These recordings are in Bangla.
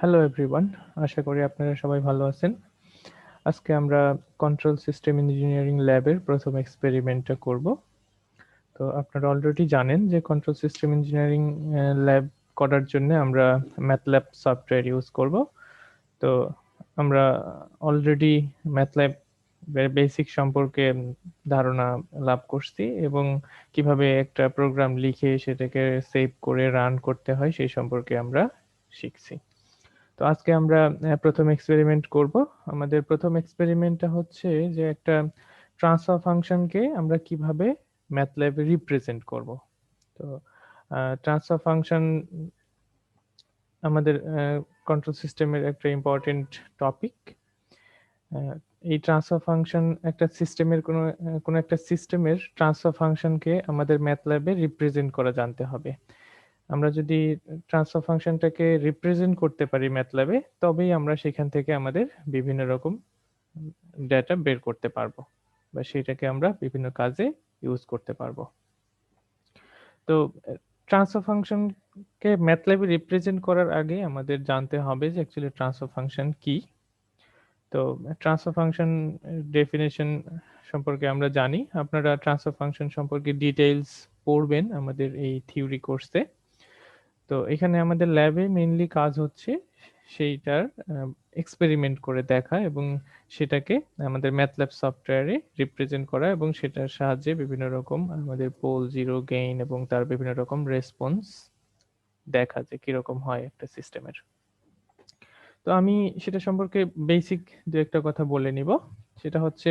হ্যালো এভরিওয়ান, আশা করি আপনারা সবাই ভালো আছেন। আজকে আমরা কন্ট্রোল সিস্টেম ইঞ্জিনিয়ারিং ল্যাবের প্রথম এক্সপেরিমেন্টটা করব। তো আপনারা অলরেডি জানেন যে কন্ট্রোল সিস্টেম ইঞ্জিনিয়ারিং ল্যাব করার জন্য আমরা ম্যাথল্যাব সফটওয়্যার ইউজ করব। তো আমরা অলরেডি ম্যাথল্যাব বেসিক সম্পর্কে ধারণা লাভ করছি এবং কিভাবে একটা প্রোগ্রাম লিখে সেটাকে সেভ করে রান করতে হয় সেই সম্পর্কে আমরা শিখছি। তো আজকে আমরা প্রথম এক্সপেরিমেন্ট করব। আমাদের প্রথম এক্সপেরিমেন্টটা হচ্ছে যে একটা ট্রান্সফার ফাংশনকে আমরা কিভাবে ম্যাথল্যাবে রিপ্রেজেন্ট করব। তো ট্রান্সফার ফাংশন আমাদের কন্ট্রোল সিস্টেমের একটা ইম্পর্টেন্ট টপিক। এই ট্রান্সফার ফাংশন একটা সিস্টেমের কোনো একটা সিস্টেমের ট্রান্সফার ফাংশনকে আমাদের ম্যাথল্যাবে রিপ্রেজেন্ট করা জানতে হবে। আমরা যদি ট্রান্সফার ফাংশনটাকে রিপ্রেজেন্ট করতে পারি ম্যাথল্যাবে, তবেই আমরা সেখান থেকে আমাদের বিভিন্ন রকম ডেটা বের করতে পারবো বা সেটাকে আমরা বিভিন্ন কাজে ইউজ করতে পারবো। তো ট্রান্সফার ফাংশনকে ম্যাথল্যাবে রিপ্রেজেন্ট করার আগে আমাদের জানতে হবে যে অ্যাকচুয়ালি ট্রান্সফার ফাংশন কি। তো ট্রান্সফার ফাংশন ডেফিনেশন সম্পর্কে আমরা জানি। আপনারা ট্রান্সফার ফাংশন সম্পর্কে ডিটেইলস পড়বেন আমাদের এই থিওরি কোর্সে। তো এখানে আমাদের ল্যাবে মেইনলি কাজ হচ্ছে সেইটার এক্সপেরিমেন্ট করে দেখা এবং সেটাকে আমাদের ম্যাথল্যাব সফটওয়্যারে রিপ্রেজেন্ট করা এবং সেটার সাহায্যে বিভিন্ন রকম আমাদের পোল, জিরো, গেইন এবং তার বিভিন্ন রকম রেসপন্স দেখা যে কিরকম হয় একটা সিস্টেমের। তো আমি সেটা সম্পর্কে বেসিক দু একটা কথা বলে নিব। সেটা হচ্ছে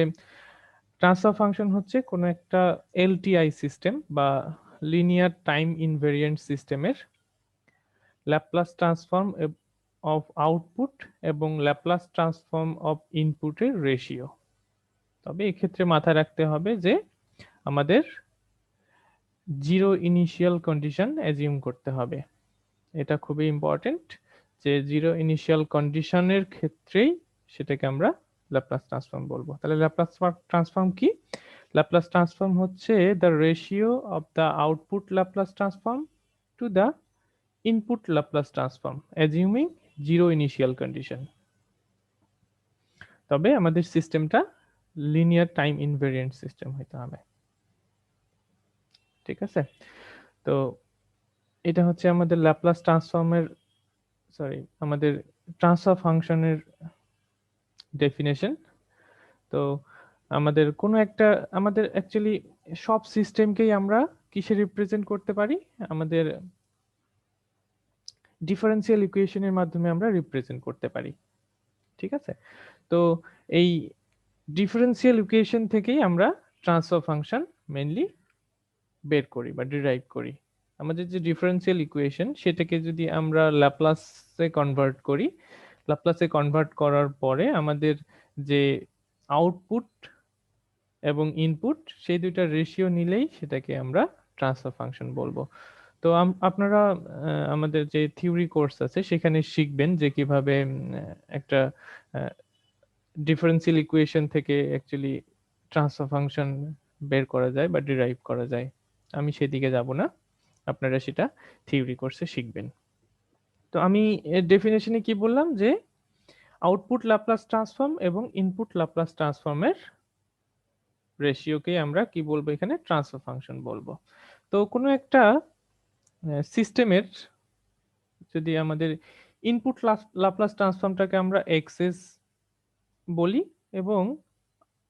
ট্রান্সফার ফাংশন হচ্ছে কোনো একটা এলটিআই সিস্টেম বা লিনিয়ার টাইম ইনভেরিয়েন্ট সিস্টেমের ল্যাপ্লাস ট্রান্সফর্ম অফ আউটপুট এবং ল্যাপ্লাস ট্রান্সফর্ম অফ ইনপুটের রেশিও। তবে এক্ষেত্রে মাথায় রাখতে হবে যে আমাদের জিরো ইনিশিয়াল কন্ডিশন অ্যাজিউম করতে হবে। এটা খুবই ইম্পর্টেন্ট যে জিরো ইনিশিয়াল কন্ডিশনের ক্ষেত্রেই সেটাকে আমরা ল্যাপ্লাস ট্রান্সফর্ম বলবো। তাহলে ল্যাপ্লাস ট্রান্সফর্ম কি? ল্যাপ্লাস ট্রান্সফর্ম হচ্ছে the ratio of the output Laplace transform to the input Laplace transform assuming zero initial condition. তবে আমাদের সিস্টেমটা লিনিয়ার টাইম ইনভেরিয়েন্ট সিস্টেম হইতে হবে। ঠিক আছে? তো এটা হচ্ছে আমাদের ল্যাপ্লাস ট্রান্সফর্মের আমাদের ট্রান্সফার ফাংশনের ডেফিনেশন। তো আমাদের কোনো একটা আমাদের অ্যাকচুয়ালি সব সিস্টেমকেই আমরা কিসে রিপ্রেজেন্ট করতে পারি? আমাদের ডিফারেন্সিয়াল ইকুয়েশনের মাধ্যমে আমরা রিপ্রেজেন্ট করতে পারি। ঠিক আছে? তো এই ডিফারেন্সিয়াল ইকুয়েশন থেকেই আমরা ট্রান্সফার ফাংশন মেইনলি বের করি বা ডিরাইভ করি। আমাদের যে ডিফারেন্সিয়াল ইকুয়েশন সেটাকে যদি আমরা ল্যাপ্লাসে কনভার্ট করি, ল্যাপ্লাসে কনভার্ট করার পরে আমাদের যে আউটপুট এবং ইনপুট সেই দুইটার রেশিও নিলেই সেটাকে আমরা ট্রান্সফার ফাংশন বলবো। তো আপনারা আমাদের যে থিওরি কোর্স আছে সেখানে শিখবেন যে কিভাবে একটা ডিফারেন্সিয়াল ইকুয়েশন থেকে অ্যাকচুয়ালি ট্রান্সফার ফাংশন বের করা যায় বা ডিরাইভ করা যায়। আমি সেদিকে যাব না, আপনারা সেটা থিওরি কোর্সে শিখবেন। তো আমি ডেফিনেশনে কি বললাম যে আউটপুট ল্যাপ্লাস ট্রান্সফর্ম এবং ইনপুট ল্যাপ্লাস ট্রান্সফর্মের রেশিওকে আমরা কি বলবো এখানে ট্রান্সফার ফাংশন বলবো। তো কোনো একটা সিস্টেমের যদি আমাদের ইনপুট ল্যাপ্লাস ট্রান্সফর্মটাকে আমরা এক্সএস বলি এবং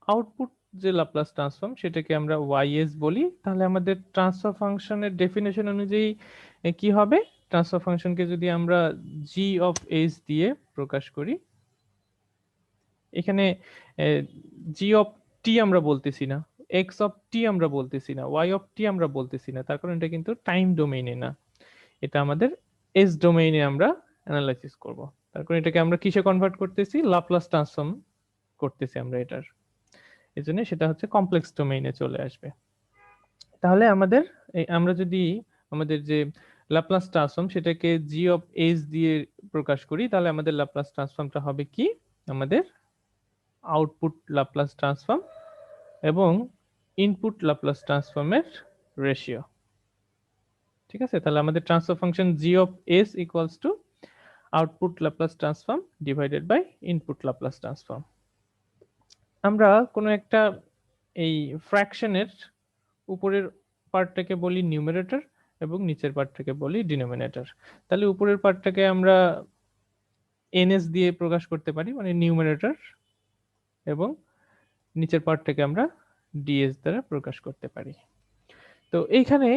আউটপুট যে ল্যাপ্লাস ট্রান্সফর্ম সেটাকে আমরা ওয়াইএস বলি, তাহলে আমাদের ট্রান্সফার ফাংশনের ডেফিনেশন অনুযায়ী কি হবে? ট্রান্সফার ফাংশনকে যদি আমরা জি অফ এইচ দিয়ে প্রকাশ করি, এখানে জি অফ টি আমরা বলতেছি না, এক্স অফ টি আমরা বলতেছি না, ওয়াই অফ টি আমরা বলতেছি না, তার কারণ এটা কিন্তু টাইম ডোমেইনে না, এটা আমাদের এস ডোমেইনে আমরা অ্যানালাইসিস করব। তার কারণ এটাকে আমরা কিসে কনভার্ট করতেছি? লাপ্লাস ট্রান্সফর্ম করতেছি আমরা এটার, এই জন্য সেটা হচ্ছে কমপ্লেক্স ডোমেইনে চলে আসবে। তাহলে আমাদের আমরা যদি আমাদের যে ল্যাপ্লাস ট্রান্সফর্ম সেটাকে জি অফ এইচ দিয়ে প্রকাশ করি, তাহলে আমাদের ল্যাপ্লাস ট্রান্সফর্মটা হবে কি? আমাদের আউটপুট ল্যাপ্লাস ট্রান্সফর্ম এবং ইনপুট ল্যাপ্লাস ট্রান্সফর্মের রেশিও। ঠিক আছে? তাহলে আমাদের transfer function G of S equals to output Laplace transform divided by input Laplace transform. আমরা কোনো একটা এই ফ্র্যাকশনের উপরের পার্টটাকে বলি নিউমারেটর এবং নিচের পার্টটাকে বলি ডিনোমিনেটর। তাহলে উপরের পার্টটাকে আমরা এনএস দিয়ে প্রকাশ করতে পারি, মানে নিউমারেটর, এবং নিচের পার্টটাকে আমরা ডিএস দ্বারা প্রকাশ করতে পারি। তো এইখানে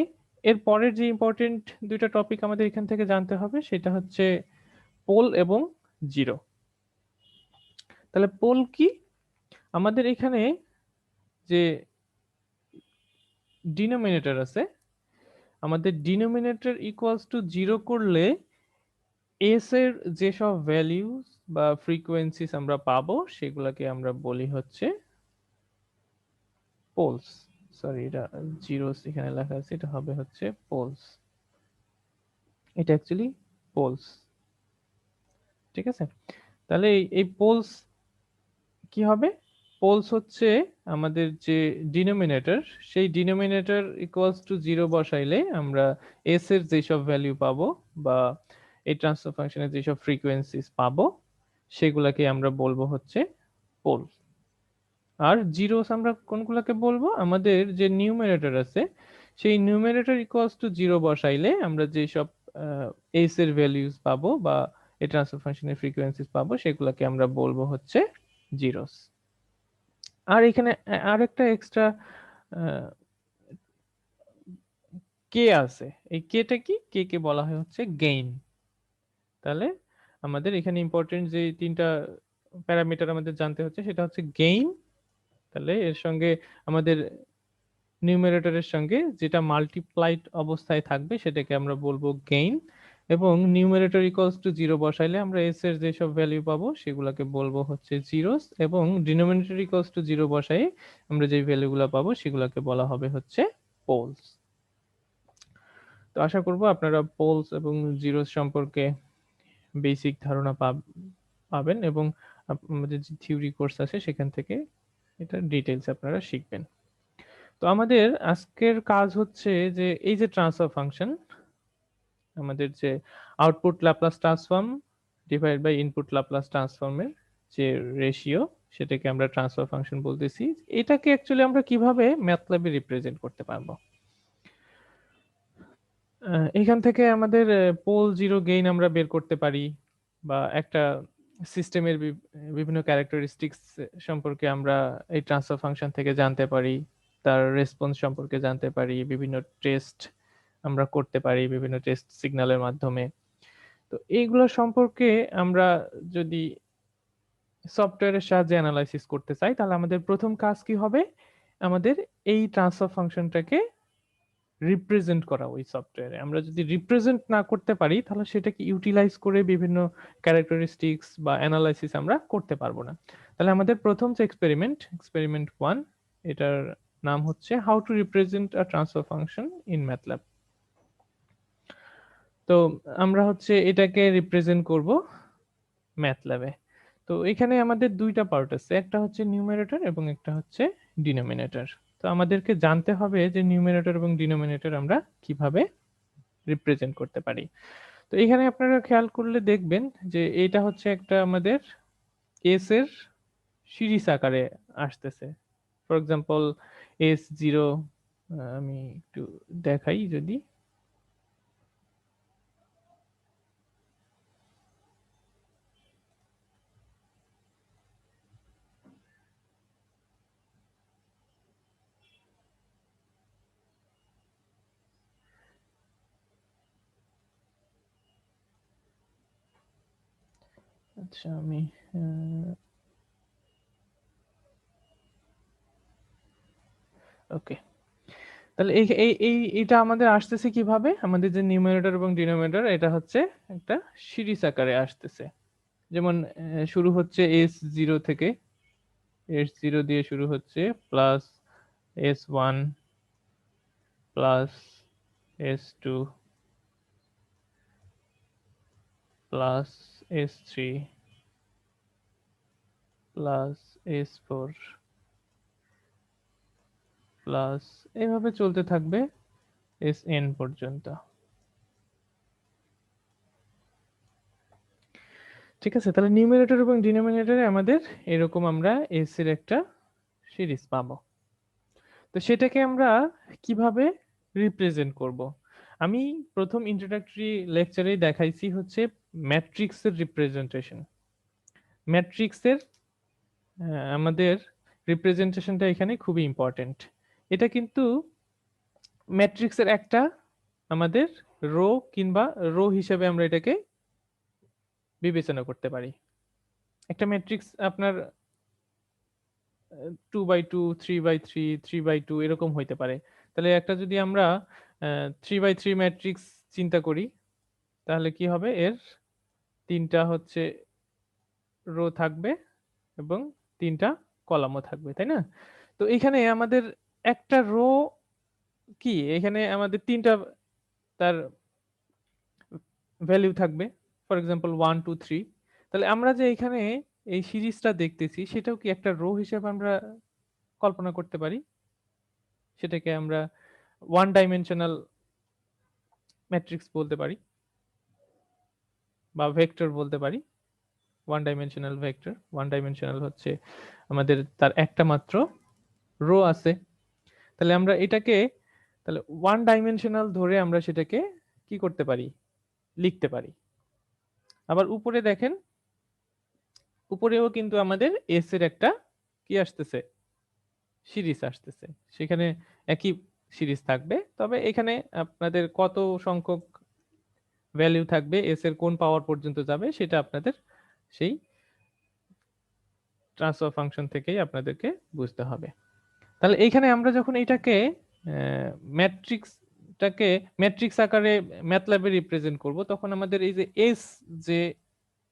এর পরের যে ইম্পর্টেন্ট দুইটা টপিক আমাদের এখান থেকে জানতে হবে সেটা হচ্ছে পোল এবং জিরো। তাহলে পোল কি? আমাদের এখানে যে ডিনোমিনেটর আছে, আমাদের ডিনোমিনেটর ইকুয়ালস টু জিরো করলে এস এর যেসব ভ্যালিউস বা ফ্রিকোয়েন্সিস আমরা পাবো সেগুলোকে আমরা বলি হচ্ছে পোলস। সরি, এটা জিরোস এখানে লেখা আছে, এটা হবে হচ্ছে পোলস। এটা অ্যাকচুয়ালি পোলস, ঠিক আছে? তাহলে এই পোলস কি হবে? পোলস হচ্ছে আমাদের যে ডিনোমিনেটর, সেই ডিনোমিনেটর ইকুয়ালস টু জিরো বসাইলে আমরা এস এর যেসব ভ্যালু পাবো বা এই ট্রান্সফার ফাংশনের যেসব ফ্রিকোয়েন্সিস পাবো সেগুলাকে আমরা বলবো হচ্ছে পোল। আর জিরোস আমরা কোনগুলোকে বলবো? আমাদের যে নিউমারেটর আছে সেই নিউমারেটর ইকুয়ালস টু জিরো বসাইলে আমরা যেসব এস এর ভ্যালুস পাবো বা এই ট্রান্সফার ফাংশনের ফ্রিকোয়েন্সিস পাবো সেগুলোকে আমরা বলবো হচ্ছে জিরোস। আর এখানে আরেকটা এক্সট্রা কে আছে। এই কেটা কি? কে কে বলা হয় হচ্ছে গেইন। তাহলে আমাদের এখানে ইম্পর্টেন্ট যে তিনটা প্যারামিটার আমাদের জানতে হচ্ছে সেটা হচ্ছে গেইন। তাহলে এর সঙ্গে আমাদের নিউমারেটরের সঙ্গে যেটা মাল্টিপ্লাইড অবস্থায় থাকবে সেটাকে আমরা বলবো গেইন, এবং নিউমারেটর ইকুয়ালস টু জিরো বসাইলে আমরা এস এর যেসব ভ্যালু পাবো সেগুলোকে বলবো হচ্ছে জিরোস, এবং ডিনোমিনেটর ইকুয়ালস টু জিরো বসাই আমরা যে ভ্যালুগুলো পাবো সেগুলোকে বলা হবে হচ্ছে পোলস। তো আশা করব আপনারা পোলস এবং জিরোস সম্পর্কে বেসিক ধারণা পাবেন, এবং আমাদের যে থিওরি কোর্স আছে সেখান থেকে এটা ডিটেলস আপনারা শিখবেন। তো আমাদের আজকের কাজ হচ্ছে যে এই যে ট্রান্সফার ফাংশন, আমাদের যে output Laplace transform divide by input Laplace ট্রান্সফর্মের যে রেশিও, সেটাকে আমরা ট্রান্সফার ফাংশন বলতেছি। এটাকে অ্যাকচুয়ালি আমরা কিভাবে ম্যাথল্যাবে রিপ্রেজেন্ট করতে পারবো? এখান থেকে আমাদের পোল জিরো গেইন আমরা বের করতে পারি, বা একটা সিস্টেমের বিভিন্ন ক্যারেক্টারিস্টিক্স সম্পর্কে আমরা এই ট্রান্সফার ফাংশন থেকে জানতে পারি, তার রেসপন্স সম্পর্কে জানতে পারি, বিভিন্ন টেস্ট আমরা করতে পারি বিভিন্ন টেস্ট সিগন্যালের মাধ্যমে। তো এইগুলো সম্পর্কে আমরা যদি সফটওয়্যারের সাহায্যে অ্যানালাইসিস করতে চাই তাহলে আমাদের প্রথম কাজ কি হবে? আমাদের এই ট্রান্সফার ফাংশনটাকে রিপ্রেজেন্ট করা ওই সফটওয়্যারে। আমরা যদি রিপ্রেজেন্ট না করতে পারি তাহলে সেটাকে ইউটিলাইজ করে বিভিন্ন ক্যারেক্টারিস্টিক্স বা অ্যানালাইসিস আমরা করতে পারবো না। তাহলে আমাদের প্রথম যে এক্সপেরিমেন্ট 1, এটার নাম হচ্ছে how to represent a transfer function in MATLAB. তো আমরা হচ্ছে এটাকে রিপ্রেজেন্ট করব ম্যাথল্যাবে। তো এখানে আমাদের দুইটা পার্ট আছে, একটা হচ্ছে নিউমারেটর এবং একটা হচ্ছে ডিনোমিনেটর। তো আমাদেরকে জানতে হবে যে নিউমারেটর এবং ডিনোমিনেটর আমরা কিভাবে রিপ্রেজেন্ট করতে পারি। তো এখানে আপনারা খেয়াল করলে দেখবেন যে এটা হচ্ছে একটা আমাদের এস এর সিরিজ আকারে আসতেছে। ফর এক্সাম্পল S0, আমি একটু দেখাই যদি। আচ্ছা, আমি ওকে। তাহলে এই এই এই এটা আমাদের আসতেছে কিভাবে? আমাদের যে নিউমারেটর এবং ডিনোমিনেটর এটা হচ্ছে একটা সিরিজ আকারে আসতেছে। যেমন শুরু হচ্ছে S0 থেকে, S0 দিয়ে শুরু হচ্ছে, plus S1 plus S2 plus S3 plus S4 plus, এইভাবে চলতে থাকবে Sn পর্যন্ত। ঠিক আছে, তাহলে নিউমারেটর এবং ডিনোমিনেটরে আমাদের এরকম আমরা এস এর একটা সিরিজ পাবো। তো সেটাকে আমরা কিভাবে রিপ্রেজেন্ট করব? আমি প্রথম ইন্ট্রোডাক্টরি লেকচারেই দেখাইছি হচ্ছে ম্যাট্রিক্সের রিপ্রেজেন্টেশন। ম্যাট্রিক্সের আমাদের রিপ্রেজেন্টেশনটা এখানে খুবই ইম্পর্টেন্ট। এটা কিন্তু ম্যাট্রিক্সের একটা আমাদের রো কিংবা রো হিসেবে আমরা এটাকে বিবেচনা করতে পারি। একটা ম্যাট্রিক্স আপনার 2/2, 3/3, 3/2 এরকম হইতে পারে। তাহলে একটা যদি আমরা 3/3 ম্যাট্রিক্স চিন্তা করি, তাহলে কি হবে? এর 3টা হচ্ছে রো থাকবে এবং 3টা কলামও থাকবে, তাই না? তো এখানে আমাদের একটা রো কি? এখানে আমাদের 3টা তার ভ্যালু থাকবে। For example 1, 2, 3। তাহলে আমরা যে এখানে এই সিরিজটা দেখতেছি সেটাও কি একটা রো হিসেবে আমরা কল্পনা করতে পারি? সেটাকে আমরা ওয়ান ডাইমেনশনাল ম্যাট্রিক্স বলতে পারি বা ভেক্টর বলতে পারি। One dimensional vector, one dimensional হচ্ছে আমাদের তার একটা মাত্র রো আছে। তাহলে আমরা এটাকে তাহলে ওয়ান ডাইমেনশনাল ধরে আমরা সেটাকে কি করতে পারি? লিখতে পারি। আবার উপরে দেখেন, উপরেও কিন্তু আমাদের এস এর একটা কি আসতেছে? সিরিজ আসতেছে। সেখানে একই সিরিজ থাকবে, তবে এখানে আপনাদের কত সংখ্যক ভ্যালু থাকবে, এস এর কোন পাওয়ার পর্যন্ত যাবে, সেটা আপনাদের সেই ট্রান্সফার ফাংশন থেকেই আপনাদেরকে বুঝতে হবে। তাহলে এইখানে আমরা যখন এটাকে ম্যাট্রিক্সটাকে ম্যাট্রিক্স আকারে ম্যাথল্যাবে রিপ্রেজেন্ট করব, তখন আমাদের এই যে এস যে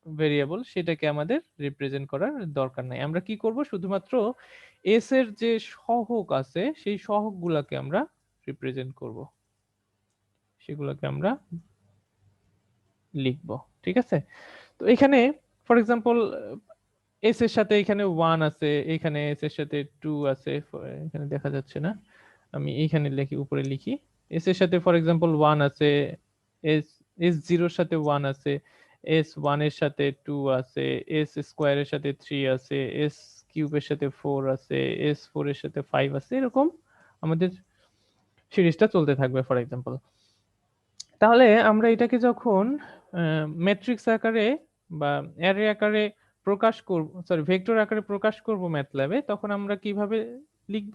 ভেরিয়েবল সেটাকে আমাদের রিপ্রেজেন্ট করার দরকার নাই। আমরা কি করব? শুধুমাত্র এস এর যে সহগ আছে সেই সহগগুলোকে আমরা রিপ্রেজেন্ট করব, সেগুলোকে আমরা লিখব। ঠিক আছে? তো এখানে ফর এক্সাম্পল এস এর সাথে এখানে 1 আছে, এখানে এস এর সাথে 2 আছে, এখানে দেখা যাচ্ছে না, আমি এইখানে লিখি, উপরে লিখি। এস এর সাথে ফর এক্সাম্পল 1 আছে, এস এস 0 এর সাথে 1 আছে, এস 1 এর সাথে 2 আছে, এস স্কোয়ার এর সাথে 3 আছে, এস কিউব এর সাথে 4 আছে, এস 4 এর সাথে 5 আছে, এরকম আমাদের সিরিজটা চলতে থাকবে ফর এক্সাম্পল। তাহলে আমরা এটাকে যখন ম্যাট্রিক্স আকারে বা অ্যারে আকারে প্রকাশ করব, সরি ভেক্টর আকারে প্রকাশ করব ম্যাথল্যাবে, তখন আমরা কিভাবে লিখব?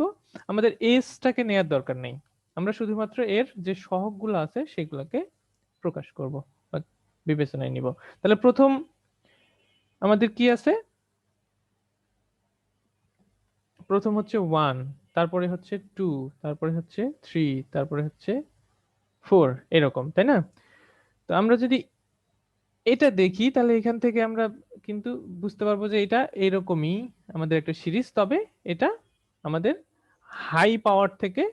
আমাদের এসটাকে নেয়ার দরকার নেই, আমরা শুধুমাত্র এর যে সহগগুলো আছে সেগুলোকে প্রকাশ করব বা বিবেচনায় নিব। তাহলে প্রথম আমাদের কি আছে? প্রথম হচ্ছে 1, তারপরে হচ্ছে 2, তারপরে হচ্ছে 3, তারপরে হচ্ছে 4, এরকম, তাই না? তো আমরা যদি এটা দেখি তাহলে এখান থেকে আমরা কিন্তু বুঝতে পারবো যে এটা এরকমই আমাদের একটা সিরিজ, তবে এটা আমাদের হাই পাওয়ার থেকে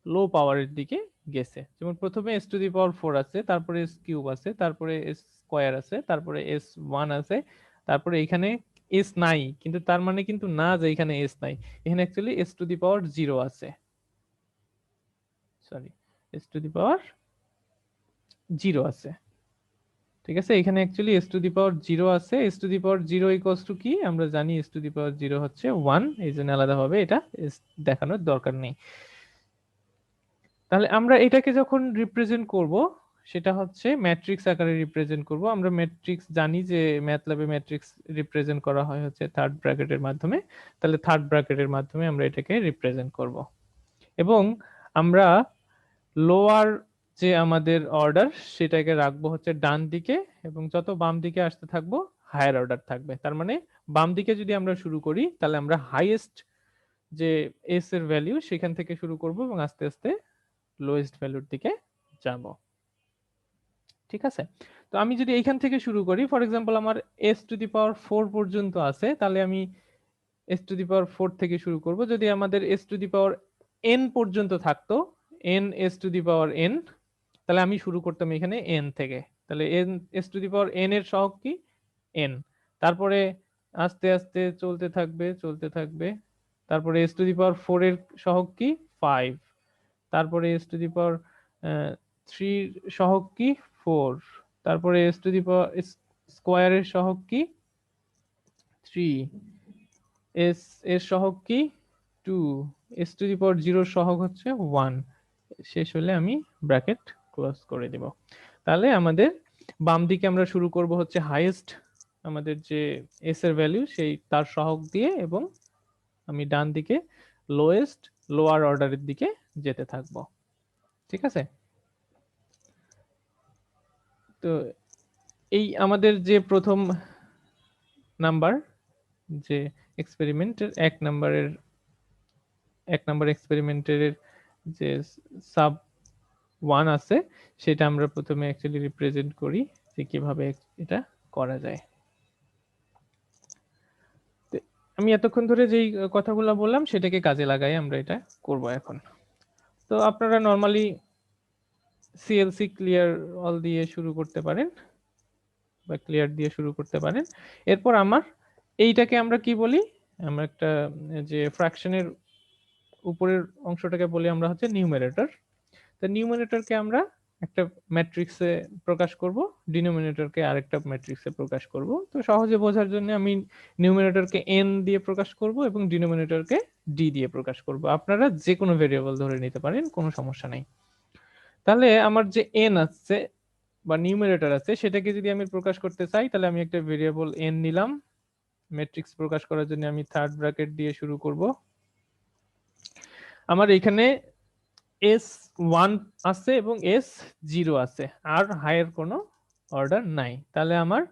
লো পাওয়ারের দিকে গেছে। যেমন প্রথমে এস টু দি পাওয়ার 4 আছে, তারপরে এস কিউব আছে, তারপরে এস স্কোয়ার আছে, তারপরে এস 1 আছে, তারপরে এখানে এস নাই, কিন্তু তার মানে কিন্তু না যে এখানে এস নাই, এখানে অ্যাকচুয়ালি এস টু দি পাওয়ার 0 আছে, সরি, এস টু দি পাওয়ার 0 আছে। ঠিক আছে, এখানে অ্যাকচুয়ালি এস টু দি পাওয়ার 0 আছে। S to the power 0 equals to কি? আমরা জানি এস টু দি পাওয়ার 0 হচ্ছে 1, এই জন্য আলাদাভাবে এটা দেখানোর দরকার নেই। তাহলে আমরা এটাকে যখন রিপ্রেজেন্ট করব, সেটা হচ্ছে ম্যাট্রিক্স আকারে রিপ্রেজেন্ট করব। আমরা ম্যাট্রিক্স জানি যে ম্যাথল্যাবে ম্যাট্রিক্স রিপ্রেজেন্ট করা হয় হচ্ছে থার্ড ব্র্যাকেটের মাধ্যমে। তাহলে থার্ড ব্র্যাকেটের মাধ্যমে আমরা এটাকে রিপ্রেজেন্ট করব এবং আমরা লোয়ার যে আমাদের অর্ডার সেটাকে রাখবো হচ্ছে ডান দিকে, এবং যত বাম দিকে আসতে থাকবো হায়ার অর্ডার থাকবে। তার মানে বাম দিকে যদি আমরা শুরু করি তাহলে আমরা হাইয়েস্ট যে এস এর ভ্যালু সেখান থেকে শুরু করব এবং আস্তে আস্তে লোয়েস্ট ভ্যালুর দিকে যাব। ঠিক আছে? তো আমি যদি এইখান থেকে শুরু করি, ফর এক্সাম্পল আমার এস টু দি পাওয়ার 4 পর্যন্ত আছে, তাহলে আমি এস টু দি পাওয়ার 4 থেকে শুরু করব। যদি আমাদের S to the power N পর্যন্ত থাকতো, N S to the power N, তাহলে আমি শুরু করতাম এখানে এন থেকে। তাহলে N S to the power N এর সহগ কি? এন। তারপরে আস্তে আস্তে চলতে থাকবে, চলতে থাকবে। তারপরে এস টু দি পাওয়ার 4 এর সহগ কি? 5। তারপরে এস টু দি পাওয়ার 3 সহগ কি? 4। তারপরে এস টু দি পাওয়ার স্কোয়ারের সহগ কি 3, এস এর সহগ কি 2, এস টু দি পাওয়ার 0 সহগ হচ্ছে 1। শেষ হলে আমি ব্র্যাকেট ক্লোজ করে দেব। তাহলে আমাদের বাম দিকে আমরা শুরু করব হচ্ছে হাইয়েস্ট আমাদের যে এস এর ভ্যালু সেই তার সহগ দিয়ে, এবং আমি ডান দিকে লোয়েস্ট লোয়ার অর্ডারের দিকে যেতে থাকব। ঠিক আছে? তো এই আমাদের যে প্রথম নাম্বার যে এক্সপেরিমেন্টের এক নাম্বার এক্সপেরিমেন্টের যে সাব 1 আছে সেটা আমরা প্রথমে অ্যাকচুয়ালি রিপ্রেজেন্ট করি যে কিভাবে এটা করা যায়। আমি এতক্ষণ ধরে যেই কথাগুলো বললাম সেটাকে কাজে লাগাই আমরা এটা করব এখন। তো আপনারা নরমালি সিএলসি ক্লিয়ার অল দিয়ে শুরু করতে পারেন বা ক্লিয়ার দিয়ে শুরু করতে পারেন। এরপর আমার এইটাকে আমরা কি বলি, আমরা একটা যে ফ্র্যাকশনের উপরের অংশটাকে বলি আমরা হচ্ছে নিউমারেটর। তো নিউমারেটরকে আমরা একটা ম্যাট্রিক্সে প্রকাশ করব, ডিনোমিনেটরকে আরেকটা ম্যাট্রিক্সে প্রকাশ করব। তো সহজে বোঝার জন্য আমি নিউমারেটরকে n দিয়ে প্রকাশ করব এবং ডিনোমিনেটরকে d দিয়ে প্রকাশ করব। আপনারা যে কোনো ভেরিয়েবল ধরে নিতে পারেন, কোনো সমস্যা নাই। তাহলে আমার যে n আছে বা নিউমারেটর আছে সেটাকে যদি আমি প্রকাশ করতে চাই, তাহলে আমি একটা ভেরিয়েবল n নিলাম। ম্যাট্রিক্স প্রকাশ করার জন্য আমি থার্ড ব্র্যাকেট দিয়ে শুরু করব। আমার এখানে S1 আছে এবং S0 আছে, আর হাইয়ের কোনো অর্ডার নাই। তাহলে আমার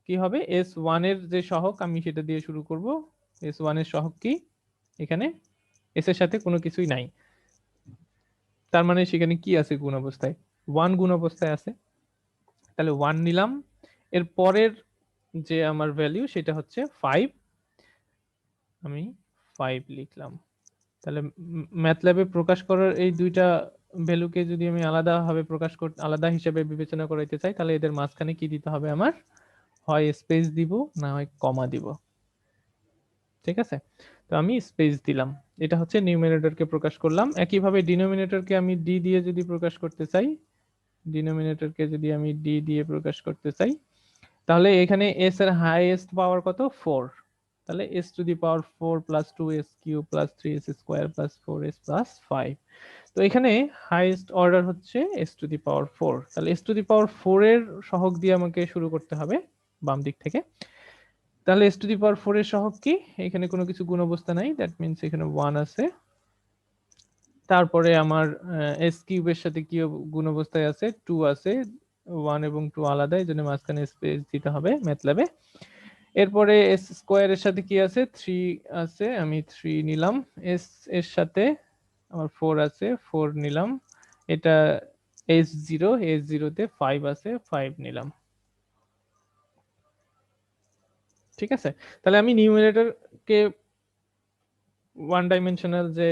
কি হবে, S1 এর যে সহগ আমি সেটা দিয়ে শুরু করব। S1 এর সহগ কি, এখানে S এর সাথে কোনো কিছুই নাই, তার মানে সেখানে কি আছে গুণ অবস্থায়, 1 গুণ অবস্থায় আছে। তাহলে 1 নিলাম। এর পরের যে আমার ভ্যালু সেটা হচ্ছে 5, আমি 5 লিখলাম। তাহলে ম্যাথল্যাবে প্রকাশ করার এই দুইটা ভ্যালুকে যদি আমি আলাদাভাবে প্রকাশ করতে, আলাদা হিসেবে বিবেচনা করাইতে চাই, তাহলে এদের মাঝখানে কি দিতে হবে, আমার হয় স্পেস দিব না হয় কমা দিব। ঠিক আছে? তো আমি স্পেস দিলাম। এটা হচ্ছে নিউমারেটরকে প্রকাশ করলাম। একইভাবে ডিনোমিনেটরকে আমি ডি দিয়ে যদি প্রকাশ করতে চাই, ডিনোমিনেটরকে যদি আমি ডি দিয়ে প্রকাশ করতে চাই, তাহলে এখানে এস এর হাইয়েস্ট পাওয়ার কত, 4। তাহলে S to the power 4 plus 2s cube plus 3s square plus 4s plus 5। তো এখানে হাইয়েস্ট অর্ডার হচ্ছে এস টু দি পাওয়ার 4। তাহলে এস টু দি পাওয়ার 4 এর সহগ দিয়ে আমাকে শুরু করতে হবে বাম দিক থেকে। তাহলে এস টু দি পাওয়ার 4 এর সহগ কি, এখানে কোনো কিছু গুণ অবস্থা নাই, দ্যাট মিন্স এখানে 1 আছে। তারপরে আমার এস কিউবের সাথে কি গুণ অবস্থায় আছে, 2 আছে। 1 এবং 2 আলাদা, এই জন্য মাঝখানে স্পেস দিতে হবে ম্যাথল্যাবে। এরপরে এস স্কোয়ারের সাথে কি আছে, 3 আছে, আমি 3 নিলাম। এস এর সাথে আমার 4 আছে, 4 নিলাম। এটা S0, S0 তে 5 আছে, 5 নিলাম। ঠিক আছে? তাহলে আমি নিউমারেটরকে ওয়ান ডাইমেনশনাল যে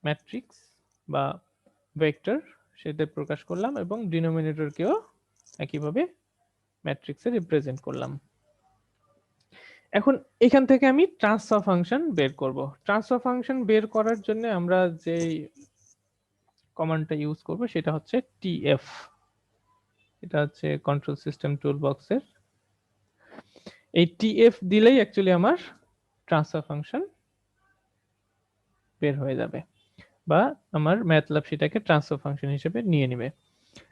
ম্যাট্রিক্স বা ভেক্টর সেটা প্রকাশ করলাম, এবং ডিনোমিনেটরকেও একইভাবে ম্যাট্রিক্সে রিপ্রেজেন্ট করলাম। এখন এখান থেকে আমি ট্রান্সফার ফাংশন বের করব। ট্রান্সফার ফাংশন বের করার জন্য আমরা যে কমান্ডটা ইউজ করব সেটা হচ্ছে টিএফ। এটা হচ্ছে কন্ট্রোল সিস্টেম টুলবক্সের। এই টিএফ দিলেই অ্যাকচুয়ালি আমার ট্রান্সফার ফাংশন বের হয়ে যাবে, বা আমার ম্যাথল্যাব সেটাকে ট্রান্সফার ফাংশন হিসেবে নিয়ে নেবে।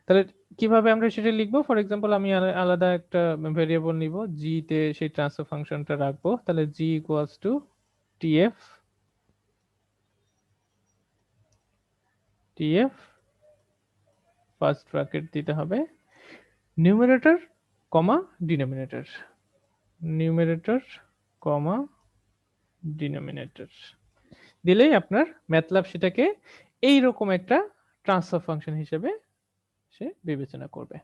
তাহলে কিভাবে আমরা সেটা লিখবো, ফর এক্সাম্পল আমি আলাদা একটা ভেরিয়েবল নিব, জি তে সেই ট্রান্সফার ফাংশনটা রাখবো। তাহলে G equals to TF, TF first bracket দিতে হবে numerator comma denominator, numerator comma denominator দিলেই আপনার ম্যাথল্যাব সেটাকে এইরকম একটা ট্রান্সফার ফাংশন হিসেবে সে বিবেচনা করবে।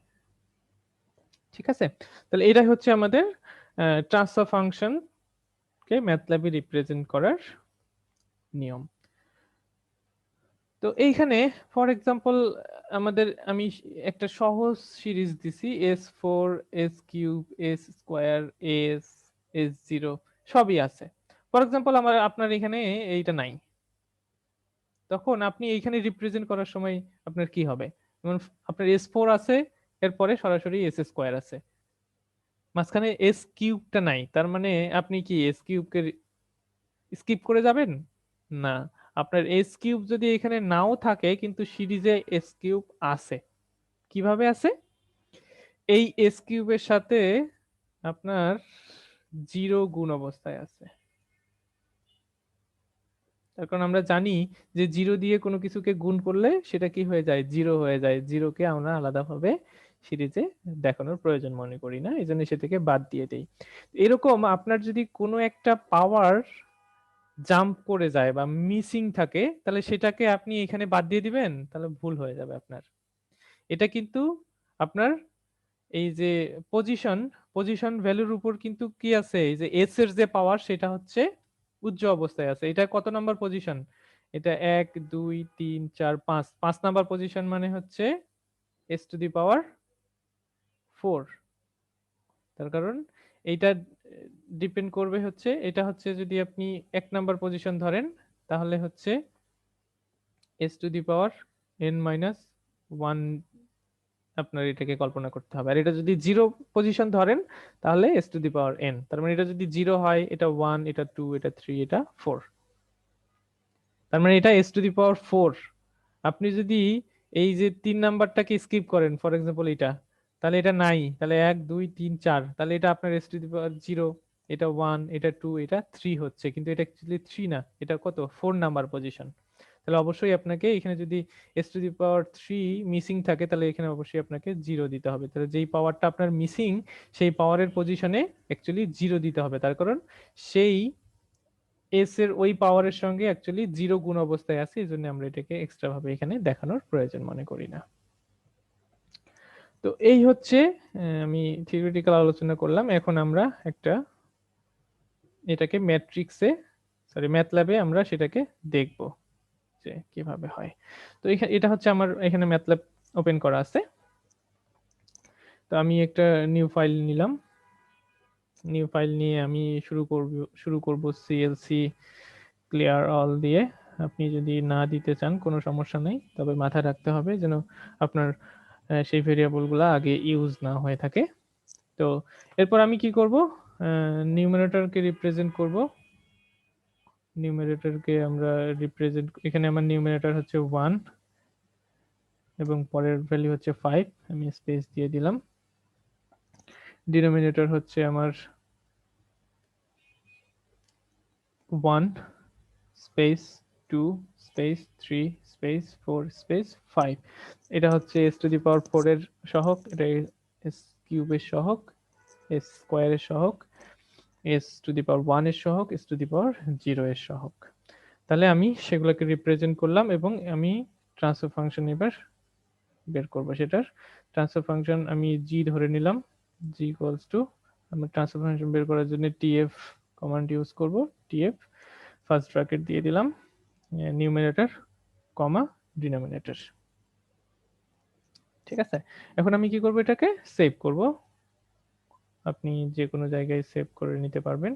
ঠিক আছে? তাহলে এটাই হচ্ছে আমাদের ট্রান্সফার ফাংশনকে ম্যাথল্যাবে রিপ্রেজেন্ট করার নিয়ম। তো এইখানে ফর এক্সাম্পল আমাদের আমি একটা সহজ সিরিজ দিছি, S4, S cube, S square, S0 সবই আছে। ফর এক্সাম্পল আপনার এখানে এইটা নাই, তখন আপনি এইখানে রিপ্রেজেন্ট করার সময় আপনার কি হবে, যেমন আপনার S4 আছে, এরপরে সরাসরি S স্কোয়ার আছে, মাঝখানে এস কিউবটা নাই, তার মানে আপনি কি এস কিউবকে স্কিপ করে যাবেন? না, আপনার এস কিউব যদি এখানে নাও থাকে কিন্তু সিরিজে এস কিউব আছে। কিভাবে আছে? এই এস কিউবের সাথে আপনার জিরো গুণ অবস্থায় আছে। তার কারণ আমরা জানি যে জিরো দিয়ে কোনো কিছুকে গুণ করলে সেটা কি হয়ে যায়, জিরো হয়ে যায়। জিরোকে আমরা আলাদাভাবে সিরিজে দেখানোর প্রয়োজন মনে করি না, এই জন্য সেটাকে বাদ দিয়ে দেই। এরকম আপনার যদি কোনো একটা পাওয়ার জাম্প করে যায় বা মিসিং থাকে, তাহলে সেটাকে আপনি এখানে বাদ দিয়ে দিবেন, তাহলে ভুল হয়ে যাবে আপনার। এটা কিন্তু আপনার এই যে পজিশন পজিশন ভ্যালুর উপর কিন্তু কি আছে, এই যে এস এর যে পাওয়ার সেটা হচ্ছে উজ্জ্ব অবস্থায় আছে। এটা কত নাম্বার পজিশন? এটা 1 2 3 4 5, 5 নাম্বার পজিশন, মানে হচ্ছে এস টু দি পাওয়ার 4। তার কারণ এইটা ডিপেন্ড করবে হচ্ছে, এটা হচ্ছে যদি আপনি 1 নাম্বার পজিশন ধরেন তাহলে হচ্ছে S to the power n minus 1 আপনার এটাকে কল্পনা করতে হবে। আর এটা যদি জিরো পজিশন ধরেন তাহলে S to the power N. তার মানে এটা যদি জিরো হয়, এটা 1, এটা 2, এটা 3, এটা 4। তার মানে এটা এস টু দি পাওয়ার 4। আপনি যদি এই যে 3 নাম্বারটাকে স্কিপ করেন, ফর এক্সাম্পল এটা, তাহলে এটা নাই, তাহলে 1 2 3 4, তাহলে এটা আপনার এস টু দি পাওয়ার 0, এটা 1, এটা 2, এটা 3 হচ্ছে, কিন্তু এটা অ্যাকচুয়ালি 3 না, এটা কত, 4 নাম্বার পজিশন। তাহলে অবশ্যই আপনাকে এখানে যদি S to the power 3 missing থাকে, তাহলে এখানে অবশ্যই আপনাকে 0 দিতে হবে। তাহলে যেই পাওয়ারটা আপনার মিসিং সেই পাওয়ারের পজিশনে অ্যাকচুয়ালি 0 দিতে হবে, তার কারণ সেই এস এর ওই পাওয়ারের সঙ্গে অ্যাকচুয়ালি 0 গুণ অবস্থায় আছে, এই জন্য আমরা এটাকে এক্সট্রা ভাবে এখানে দেখানোর প্রয়োজন মনে করি না। তো এই হচ্ছে আমি থিওরিটিক্যাল আলোচনা করলাম। এখন আমরা একটা এটাকে ম্যাট্রিক্সে, সরি ম্যাথল্যাবে আমরা সেটাকে দেখব যে কিভাবে হয়। তো এটা হচ্ছে আমার এখানে ম্যাথল্যাব ওপেন করা আছে। তো আমি একটা নিউ ফাইল নিলাম। নিউ ফাইল নিয়ে আমি শুরু করব সিএলসি ক্লিয়ার অল দিয়ে। আপনি যদি না দিতে চান কোনো সমস্যা নেই, তবে মাথায় রাখতে হবে যেন আপনার সেই ভেরিয়েবলগুলো আগে ইউজ না হয়ে থাকে। তো এরপর আমি কি করব, নিউমারেটরকে রিপ্রেজেন্ট করব। নিউমারেটরকে আমরা রিপ্রেজেন্ট, এখানে আমার নিউমারেটর হচ্ছে 1 এবং পরের ভ্যালু হচ্ছে 5, আমি স্পেস দিয়ে দিলাম। ডিনোমিনেটর হচ্ছে আমার 1 স্পেস 2 স্পেস 3 স্পেস 4 স্পেস 5। এটা হচ্ছে এস টু দি পাওয়ার 4 এর সহগ, এটা এস কিউবের সহগ, এস স্কোয়ারের সহগ, এস টু দি পাওয়ার 1 এর সহগ, এস টু দি পাওয়ার 0 এর সহগ। তাহলে আমি সেগুলোকে রিপ্রেজেন্ট করলাম এবং আমি ট্রান্সফার ফাংশন এবার বের করব। সেটার ট্রান্সফার ফাংশন আমি জি ধরে নিলাম, জি ইকুয়ালস টু, আমি ট্রান্সফার ফাংশন বের করার জন্য টিএফ কমান্ড ইউজ করব। টিএফ ফার্স্ট ব্র্যাকেট দিয়ে দিলাম, নিউমারেটর কমা ডিনোমিনেটর। ঠিক আছে, এখন আমি কি করব, এটাকে সেভ করব। আপনি যে কোনো জায়গায় সেভ করে নিতে পারবেন।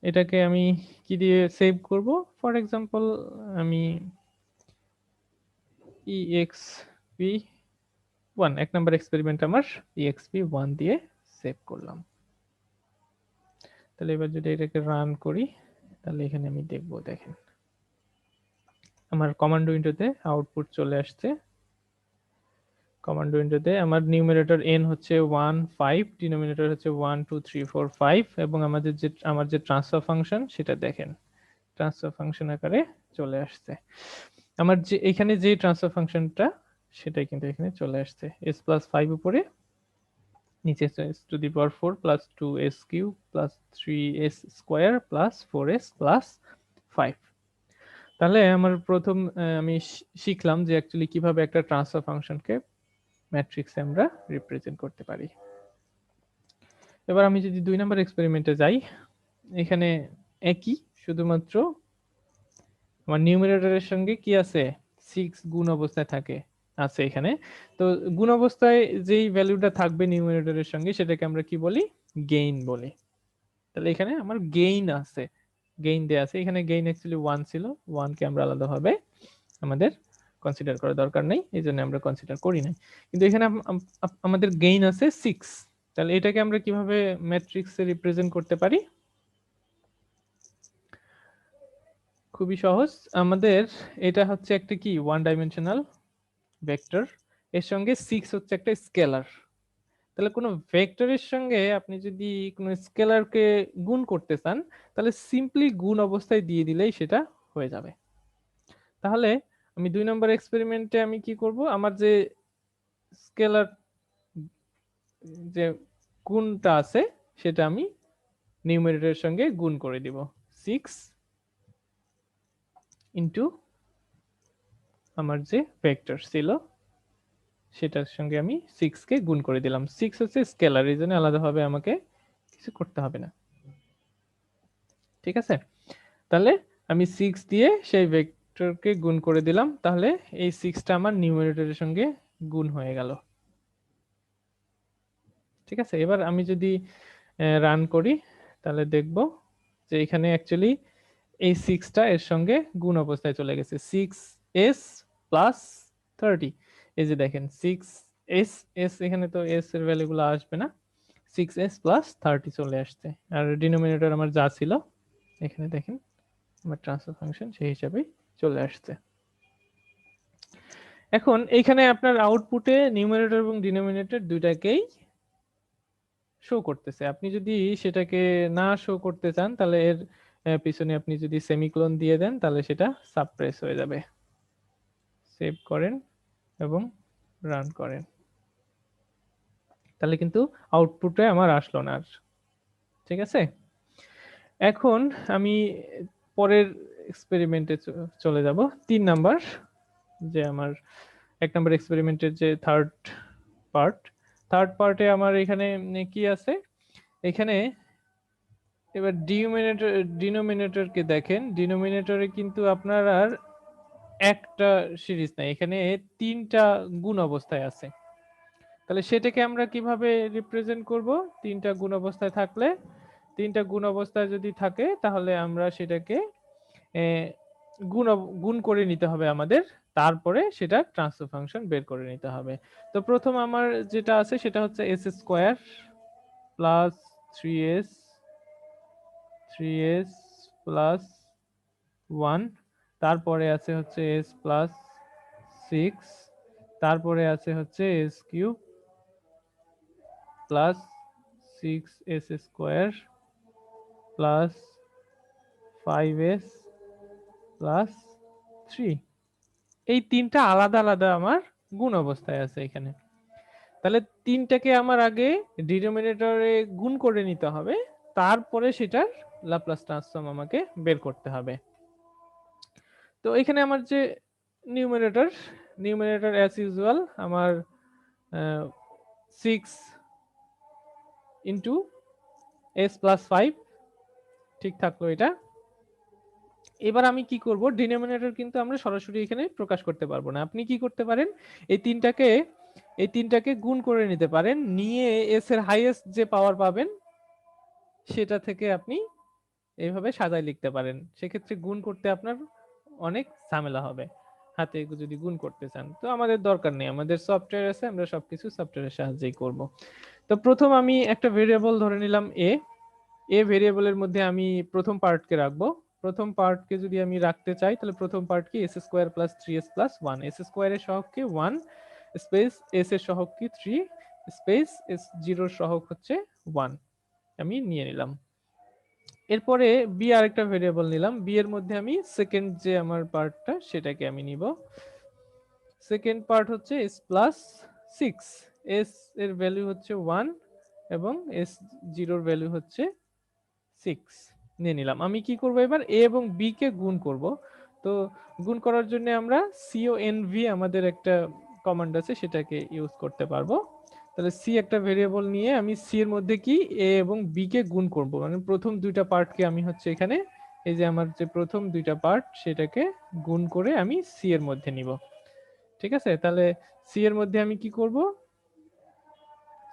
এটাকে আমি কি দিয়ে সেভ করব, ফর এক্সাম্পল আমি exp1, এক নম্বর এক্সপেরিমেন্ট আমার exp1 দিয়ে সেভ করলাম। তাহলে এবার যদি এটাকে রান করি, তাহলে এখানে আমি দেখব, দেখেন আমার কমান্ড উইন্ডোতে আউটপুট চলে আসছে। কমান্ড উইন্ডোতে আমার নিউমারেটর n হচ্ছে 1 5, ডিনোমিনেটর হচ্ছে 1 2 3 4 5 এবং আমার যে ট্রান্সফার ফাংশন সেটা দেখেন ট্রান্সফার ফাংশন আকারে চলে আসছে। আমার যে এখানে যে ট্রান্সফার ফাংশনটা সেটাই কিন্তু এখানে চলে আসছে, s প্লাস 5 উপরে, নিচে s to the power 4 plus 2s cube plus 3s square plus 4s plus 5। তাহলে আমার প্রথম আমি শিখলাম যে অ্যাকচুয়ালি কিভাবে একটা ট্রান্সফার ফাংশনকে ম্যাট্রিক্সে আমরা রিপ্রেজেন্ট করতে পারি। এবার আমি যদি 2 নম্বর এক্সপেরিমেন্টে যাই, এখানে একই, শুধুমাত্র আমার নিউমারেটরের সঙ্গে কি আছে, 6 গুণ অবস্থায় থাকে আছে এখানে। তো গুণ অবস্থায় যেই ভ্যালুটা থাকবে নিউমারেটরের সঙ্গে সেটাকে আমরা কি বলি, গেইন বলি। তাহলে এখানে আমার গেইন আছে, গেইন দেয়া আছে। এখানে গেইন অ্যাকচুয়ালি 1 ছিল, 1 কে আমরা আলাদাভাবে আমাদের কনসিডার করার দরকার নেই, এই জন্য আমরা কনসিডার করি নাই। কিন্তু এখানে আমাদের গেইন আছে 6। তাহলে এটাকে আমরা কিভাবে ম্যাট্রিক্সে রিপ্রেজেন্ট করতে পারি? খুবই সহজ। আমাদের এটা হচ্ছে একটা কি ওয়ান ডাইমেনশনাল ভেক্টর, এর সঙ্গে 6 হচ্ছে একটা স্কেলার। তাহলে কোনো ভেক্টরের সঙ্গে আপনি যদি কোনো স্কেলারকে গুণ করতে চান, তাহলে সিম্পলি গুণ অবস্থায় দিয়ে দিলেই সেটা হয়ে যাবে। তাহলে আমি 2 নম্বর এক্সপেরিমেন্টে আমি কি করব, আমার যে স্কেলার যে গুণটা আছে সেটা আমি নিউমেরেটরের সঙ্গে গুণ করে দিব। 6 ইন্টু আমার যে ভেক্টর ছিল সেটার সঙ্গে আমি 6 কে গুণ করে দিলাম। 6 হচ্ছে স্কেলার, এই জন্য আলাদাভাবে আমাকে কিছু করতে হবে না। ঠিক আছে, তাহলে আমি 6 দিয়ে সেই ভেক্টরকে গুণ করে দিলাম, তাহলে এই 6টা আমার নিউমেরেটরের সঙ্গে গুণ হয়ে গেল। ঠিক আছে, এবার আমি যদি রান করি তাহলে দেখব যে এখানে অ্যাকচুয়ালি এই 6টা এর সঙ্গে গুণ অবস্থায় চলে গেছে। 6s প্লাস 30, এই যে দেখেন 6s, s এখানে তো s এর ভ্যালুগুলো আসবে না, 6s প্লাস 30 চলে আসছে। আর ডিনোমিনেটর আমার যা ছিল এখানে দেখেন আমার ট্রান্সফার ফাংশন সেই হিসাবেই চলে আসছে। এখন এইখানে আপনার আউটপুটে নিউমারেটর এবং ডিনোমিনেটর দুইটাকেই শো করতেছে। আপনি যদি সেটাকে না শো করতে চান তাহলে এর পিছনে আপনি যদি সেমিকোলন দিয়ে দেন তাহলে সেটা সাবপ্রেস হয়ে যাবে। সেভ করেন এবং রান করেন, তাহলে কিন্তু আউটপুটে আমার আসলো না আর। ঠিক আছে, এখন আমি পরের এক্সপেরিমেন্টে চলে যাব। 3 নাম্বার, যে আমার 1 নাম্বার এক্সপেরিমেন্টের যে থার্ড পার্টে আমার এখানে কি আছে, এখানে এবার ডিনোমিনেটরকে দেখেন, ডিনোমিনেটরে কিন্তু আপনার আর একটা সিরিজ নাই, এখানে 3টা গুণ অবস্থায় আছে। তাহলে সেটাকে আমরা কিভাবে রিপ্রেজেন্ট করব? 3টা গুণ অবস্থায় থাকলে, 3টা গুণ অবস্থায় যদি থাকে তাহলে আমরা সেটাকে গুণ করে নিতে হবে আমাদের, তারপরে সেটা ট্রান্সফার ফাংশন বের করে নিতে হবে। তো প্রথম আমার যেটা আছে সেটা হচ্ছে S square plus 3s plus 1, তারপরে আছে হচ্ছে s প্লাস 6, তারপরে আছে হচ্ছে s cube plus 6s square plus 5s plus 3। এই 3টা আলাদা আলাদা আমার গুণ অবস্থায় আছে এখানে। তাহলে 3টাকে আমার আগে ডিনোমিনেটরে গুণ করে নিতে হবে, তারপরে সেটার ল্যাপ্লাস ট্রান্সফর্ম আমাকে বের করতে হবে। তো এখানে আমার যে নিউমারেটর অ্যাজ ইউজুয়াল আমার 6 ইন্টু s প্লাস 5 ঠিক থাকলো এটা। এবার আমি কি করব, ডিনোমিনেটর কিন্তু আমরা সরাসরি এখানে প্রকাশ করতে পারবো না। আপনি কি করতে পারেন, এই তিনটাকে গুণ করে নিতে পারেন, নিয়ে এস এর হাইয়েস্ট যে পাওয়ার পাবেন সেটা থেকে আপনি এইভাবে সাজায় লিখতে পারেন। সেক্ষেত্রে গুণ করতে আপনার অনেক ঝামেলা হবে হাতে যদি গুণ করতে চান। তো আমাদের দরকার নেই, আমাদের সফটওয়্যার আছে, আমরা সবকিছু সফটওয়্যারের সাহায্যেই করব। তো প্রথম আমি একটা ভেরিয়েবল ধরে নিলাম এ ভেরিয়েবলের মধ্যে আমি প্রথম পার্টকে রাখবো। প্রথম পার্টকে যদি আমি রাখতে চাই তাহলে প্রথম পার্ট কি S square plus 3s plus 1, S স্কোয়ারের সহগ কি 1 স্পেস এস এর সহগ কি 3 স্পেস এস জিরোর সহগ হচ্ছে 1, আমি নিয়ে নিলাম। এরপরে বি আরেকটা ভেরিয়েবল নিলাম, বি এর মধ্যে আমি সেকেন্ড যে আমার পার্টটা সেটাকে আমি নিব। সেকেন্ড পার্ট হচ্ছে এস প্লাস 6, এস এর ভ্যালু হচ্ছে 1 এবং এস জিরোর ভ্যালু হচ্ছে 6 নিয়ে নিলাম। আমি কি করব, এবার এ এবং বি কে গুণ করব। তো গুণ করার জন্য আমরা conv আমাদের একটা কমান্ড আছে সেটাকে ইউজ করতে পারবো। তাহলে সি একটা ভেরিয়েবল নিয়ে আমি সি এর মধ্যে কি এ এবং বি কে গুণ করব, মানে প্রথম দুইটা পার্টকে আমি হচ্ছে এখানে এই যে আমার যে প্রথম দুইটা পার্ট সেটাকে গুণ করে আমি সি এর মধ্যে নিব। ঠিক আছে, তাহলে সি এর মধ্যে আমি কি করব,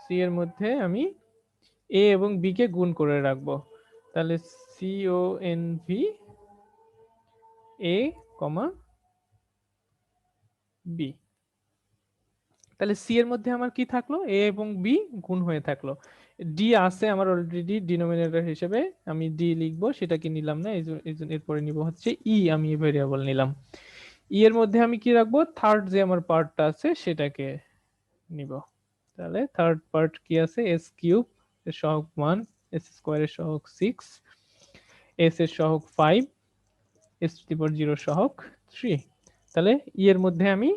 সি এর মধ্যে আমি এ এবং বি কে গুণ করে রাখবো। তাহলে conv a, b, তাহলে সি এর মধ্যে আমার কি থাকলো, এ এবং বি গুণ হয়ে থাকলো। ডি আছে আমার অলরেডি ডিনোমিনেটর হিসেবে, আমি ডি লিখবো, সেটাকে নিলাম না, এই জন্য এরপরে নিব হচ্ছে ই, আমি ভেরিয়েবল নিলাম। ই এর মধ্যে আমি কি রাখবো, থার্ড যে আমার পার্টটা আছে সেটাকে নিব। তাহলে থার্ড পার্ট কি আছে, এস কিউব এর সহগ 1, এস স্কয়ার এর সহগ 6, এস এর সহগ 5, এস টু দি পাওয়ার 0 সহগ 3। তাহলে ই এর মধ্যে আমি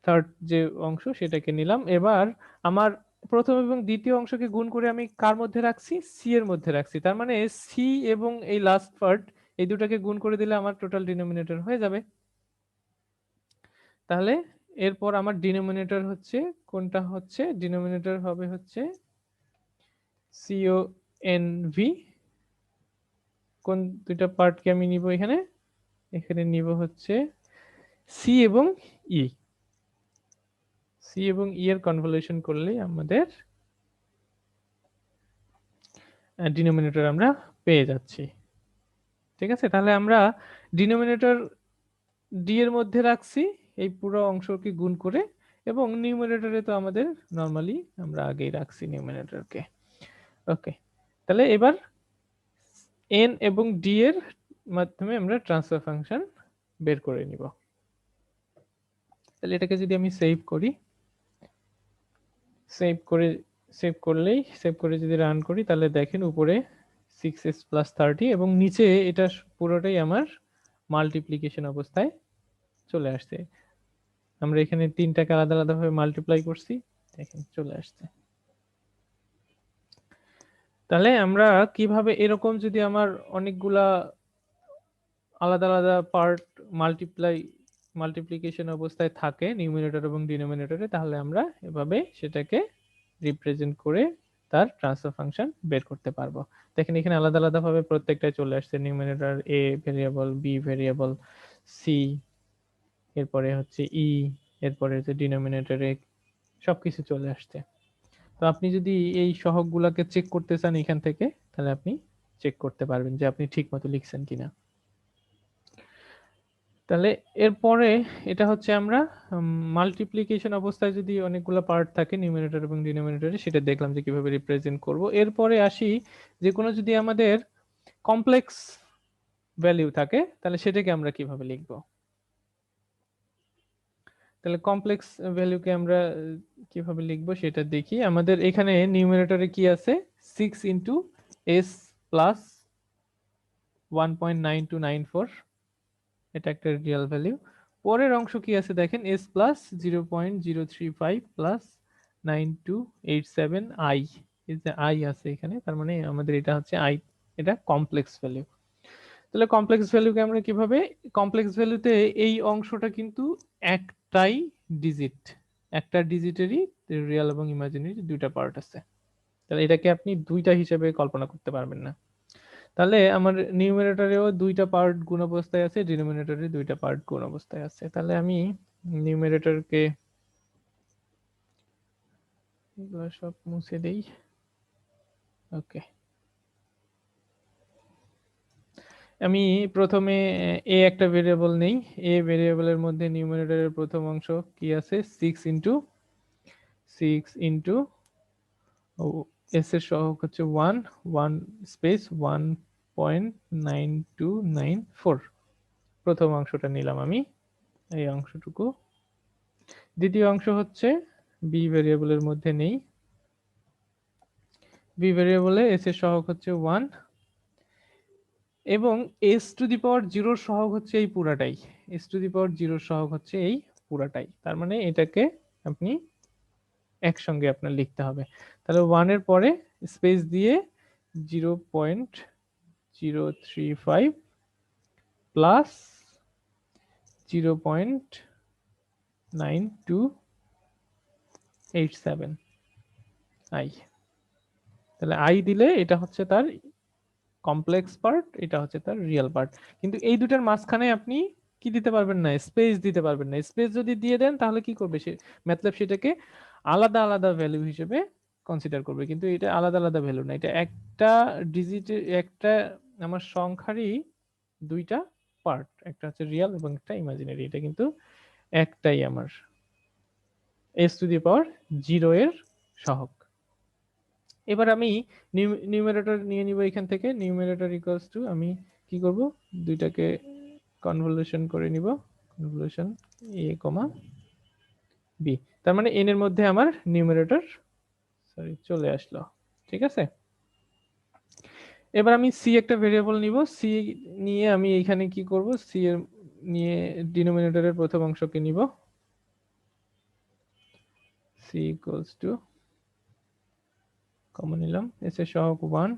থার্ড যে অংশ সেটাকে নিলাম। এবার আমার প্রথম এবং দ্বিতীয় অংশকে গুণ করে আমি কার মধ্যে রাখছি, সি এর মধ্যে রাখছি। তার মানে সি এবং এই লাস্ট পার্ট, এই দুটাকে গুণ করে দিলে আমার টোটাল ডিনোমিনেটর হয়ে যাবে। তাহলে এরপর আমার ডিনোমিনেটর হচ্ছে কোনটা, হচ্ছে ডিনোমিনেটর হবে হচ্ছে সিও এন ভি। কোন দুইটা পার্টকে আমি নিব এখানে, এখানে নিব হচ্ছে সি এবং ই। সি এবং ই এর কনভলিউশন করলে আমাদের ডিনোমিনেটর আমরা পেয়ে যাচ্ছি। ঠিক আছে, তাহলে আমরা ডিনোমিনেটর ডি এর মধ্যে রাখছি এই পুরো অংশকে গুণ করে, এবং নিউমিনেটরে তো আমাদের নরমালি আমরা আগেই রাখছি নিউমিনেটরকে। ওকে, তাহলে এবার এন এবং ডি এর মাধ্যমে আমরা ট্রান্সফার ফাংশন বের করে নিব। তাহলে এটাকে যদি আমি সেভ করি, সেভ করে সেভ করে যদি রান করি, তাহলে দেখেন উপরে 6s প্লাস 30 এবং নিচে এটা পুরোটাই আমার মাল্টিপ্লিকেশন অবস্থায় চলে আসছে। আমরা এখানে তিনটাকে আলাদা আলাদা ভাবে মাল্টিপ্লাই করছি, দেখেন চলে আসছে। তাহলে আমরা কিভাবে এরকম যদি আমার অনেকগুলা আলাদা আলাদা পার্ট মাল্টিপ্লিকেশন অবস্থায় থাকে নিউমিনেটর এবং ডিনোমিনেটরে, তাহলে আমরা এভাবে সেটাকে রিপ্রেজেন্ট করে তার ট্রান্সফার ফাংশন বের করতে পারবো। দেখেন এখানে আলাদা আলাদা ভাবে প্রত্যেকটাই চলে আসছে, নিউমিনেটর এ ভেরিয়েবল, বি ভেরিয়েবল, সি, এরপরে হচ্ছে ই, এরপরে হচ্ছে ডিনোমিনেটরে সবকিছু চলে আসছে। তো আপনি যদি এই সহগগুলোকে চেক করতে চান এখান থেকে, তাহলে আপনি চেক করতে পারবেন যে আপনি ঠিক মতো লিখছেন কিনা। তাহলে এরপরে এটা হচ্ছে আমরা মাল্টিপ্লিকেশন অবস্থায় যদি অনেকগুলো পার্ট থাকে নিউমিনেটর এবং ডিনোমিনেটরে, সেটা দেখলাম যে কিভাবে রিপ্রেজেন্ট করব। এরপরে আসি যে কোনো যদি আমাদের কমপ্লেক্স ভ্যালু থাকে তাহলে সেটাকে আমরা কিভাবে লিখব। তাহলে কমপ্লেক্স ভ্যালুকে আমরা কিভাবে লিখবো সেটা দেখি। আমাদের এখানে নিউমিনেটরে কি আছে, 6 ইন্টু এস প্লাস 1.9294, এটা একটা রিয়েল ভ্যালু। পরের অংশ কি আছে দেখেন, এস প্লাস 0.035 প্লাস 9287 আই, এই যে আই আছে এখানে, তার মানে আমাদের এটা হচ্ছে আই, এটা কমপ্লেক্স ভ্যালু। তাহলে কমপ্লেক্স ভ্যালুকে আমরা কিভাবে, কমপ্লেক্স ভ্যালুতে এই অংশটা কিন্তু একটাই ডিজিট, একটা ডিজিটেরই রিয়েল এবং ইমাজিনারি দুইটা পার্ট আছে। তাহলে এটাকে আপনি দুইটা হিসেবে কল্পনা করতে পারবেন না। তাহলে আমার নিউমিনেটরেও দুইটা পার্ট গুণ অবস্থায় আছে, ডিনোমিনেটরে দুইটা পার্ট গুণ অবস্থায় আছে। তাহলে আমি নিউমিনেটরকে এগুলো সব মুছে দেই। ওকে, আমি প্রথমে এ একটা ভেরিয়েবল নেই। এ ভেরিয়েবলের মধ্যে নিউমিনেটরের প্রথম অংশ কি আছে, 6 ইন্টু এস এর সহগ হচ্ছে 1 স্পেস 1.9294, প্রথম অংশটা নিলাম আমি, এই অংশটুকু। দ্বিতীয় অংশ হচ্ছে বি ভেরিয়েবলের মধ্যে নেই, বি ভেরিয়েবলে এস এর সহগ হচ্ছে 1 এবং এস টু দি পাওয়ার 0 সহগ হচ্ছে এই পুরাটাই, এস টু দি পাওয়ার 0 সহগ হচ্ছে এই পুরাটাই। তার মানে এটাকে আপনি একসঙ্গে আপনার লিখতে হবে। তাহলে 1 এর পরে স্পেস দিয়ে 0.035 প্লাস 0.9287 আই। তাহলে আই দিলে এটা হচ্ছে তার কমপ্লেক্স পার্ট, এটা হচ্ছে তার রিয়েল পার্ট। কিন্তু এই দুটার মাঝখানে আপনি কি দিতে পারবেন না, স্পেস দিতে পারবেন না। স্পেস যদি দিয়ে দেন তাহলে কি করবে সে, ম্যাথল্যাব সেটাকে আলাদা আলাদা ভ্যালু হিসেবে কনসিডার করবে, কিন্তু এটা আলাদা আলাদা ভ্যালু না, এটা একটা ডিজিটের একটা আমার সংখ্যারই দুইটা পার্ট, একটা হচ্ছে রিয়েল এবং একটা ইমাজিনারি, এটা কিন্তু একটাই আমার s টু দি পাওয়ার 0 এর সহগ। এবার আমি নিউমারেটর নিয়ে নিব এখান থেকে, নিউমারেটর ইকুয়ালস টু আমি কি করব, দুইটাকে কনভলিউশন করে নিব, কনভলিউশন a, b, তার মানে n এর মধ্যে আমার নিউমারেটর চলে আসলো। ঠিক আছে, এবার আমি c একটা ভেরিয়েবল নিব, c নিয়ে আমি এখানে কি করব, c এর নিয়ে ডিনোমিনেটরের প্রথম অংশকে নিব, c ইকুয়ালস টু কমন নিলাম, s এর সহগ 1,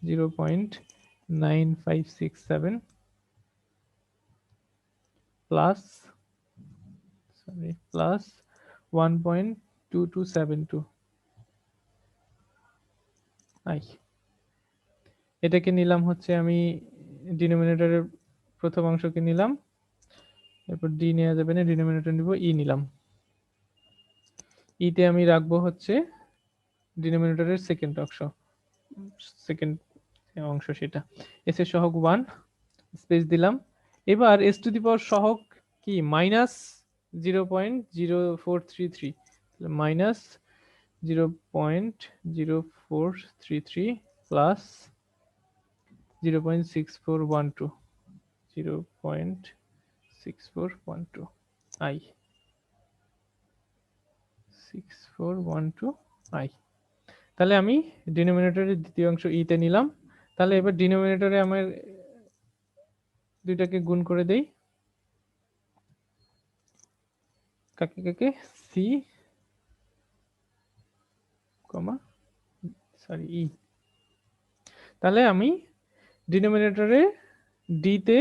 0.9567 প্লাস 1.2272 আই, এটাকে নিলাম হচ্ছে আমি ডিনোমিনেটরের প্রথম অংশকে নিলাম, এরপর ডি নেওয়া যাবে না, ডিনোমিনেটর নিব, ই নিলাম, ইতে আমি রাখবো হচ্ছে ডিনোমিনেটরের সেকেন্ড অংশ সেটা, এস এর সহগ 1, স্পেস দিলাম। এবার এস টু দি পাওয়ার সহগ কি minus 0.0433, minus 0.0433 plus 0.6412, 0.6412 I, 6412 I. তাহলে আমি ডিনোমিনেটরের দ্বিতীয় অংশ ই তে নিলাম। তাহলে এবার ডিনোমিনেটরে আমার দুইটাকে গুণ করে দেই, কাকে কাকে, সি ই। তাহলে আমি ডিনোমিনেটরে ডি তে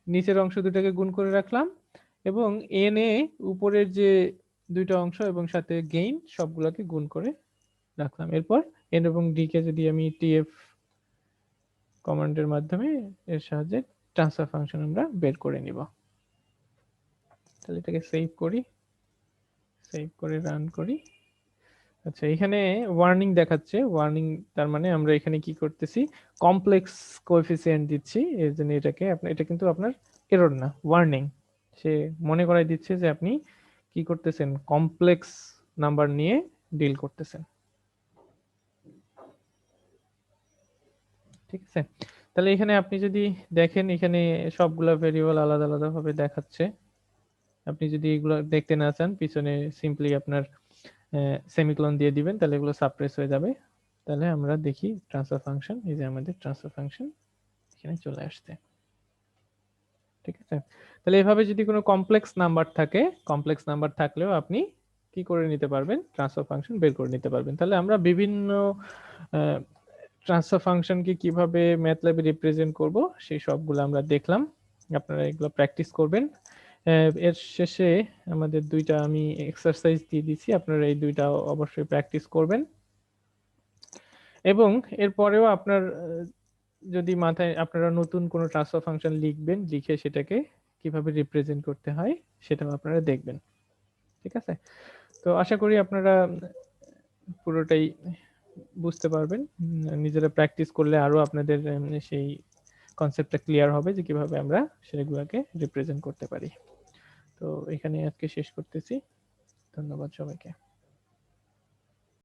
নিচের অংশ দুটাকে গুণ করে রাখলাম এবং এন এ উপরের যে দুইটা অংশ এবং সাথে গেইন সবগুলোকে গুণ করে রাখলাম। এরপর এন এবং ডি কে যদি আমি টিএফ কমান্ডের মাধ্যমে এর সাহায্যে ট্রান্সফার ফাংশন আমরা বের করে নিব। তাহলে এটাকে সেভ করি, সেভ করে রান করি। আচ্ছা, এখানে ওয়ার্নিং দেখাচ্ছে, ওয়ার্নিং তার মানে আমরা এখানে কি করতেছি, কমপ্লেক্স কোএফিসিয়েন্ট দিচ্ছি, এর জন্য এটাকে আপনার, এটা কিন্তু আপনার এরর না, ওয়ার্নিং। সে মনে করাই দিচ্ছে যে আপনি কি করতেছেন, কমপ্লেক্স নাম্বার নিয়ে ডিল করতেছেন। ঠিক আছে, তাহলে এখানে আপনি যদি দেখেন এখানে সবগুলা ভেরিয়েবল আলাদা আলাদা ভাবে দেখাচ্ছে। আপনি যদি এগুলো দেখতে না চান, পিছনে সিম্পলি আপনার সেমিকোলন দিয়ে দিবেন, তাহলে এগুলো সাপ্রেস হয়ে যাবে। তাহলে আমরা দেখি ট্রান্সফার ফাংশন, এই যে আমাদের ট্রান্সফার ফাংশন এখানে চলে আসছে। ঠিক আছে, তাহলে এভাবে যদি কোনো কমপ্লেক্স নাম্বার থাকে, কমপ্লেক্স নাম্বার থাকলেও আপনি কি করে নিতে পারবেন, ট্রান্সফার ফাংশন বের করে নিতে পারবেন। তাহলে আমরা বিভিন্ন ট্রান্সফার ফাংশনকে কিভাবে ম্যাথল্যাবে রিপ্রেজেন্ট করব সেই সবগুলো আমরা দেখলাম। আপনারা এগুলো প্র্যাকটিস করবেন। এর শেষে আমাদের দুইটা আমি এক্সারসাইজ দিয়ে দিচ্ছি, আপনারা এই দুইটা অবশ্যই প্র্যাকটিস করবেন। এবং এরপরেও আপনার যদি মাথায় আপনারা নতুন কোনো ট্রান্সফার ফাংশন লিখবেন, লিখে সেটাকে কিভাবে রিপ্রেজেন্ট করতে হয় সেটাও আপনারা দেখবেন। ঠিক আছে, তো আশা করি আপনারা পুরোটাই বুঝতে পারবেন। নিজেরা প্র্যাকটিস করলে আরো আপনাদের সেই কনসেপ্টটা ক্লিয়ার হবে যে কিভাবে আমরা সেগুলোকে রিপ্রেজেন্ট করতে পারি। তো এখানে আজকে শেষ করতেছি, ধন্যবাদ সবাইকে।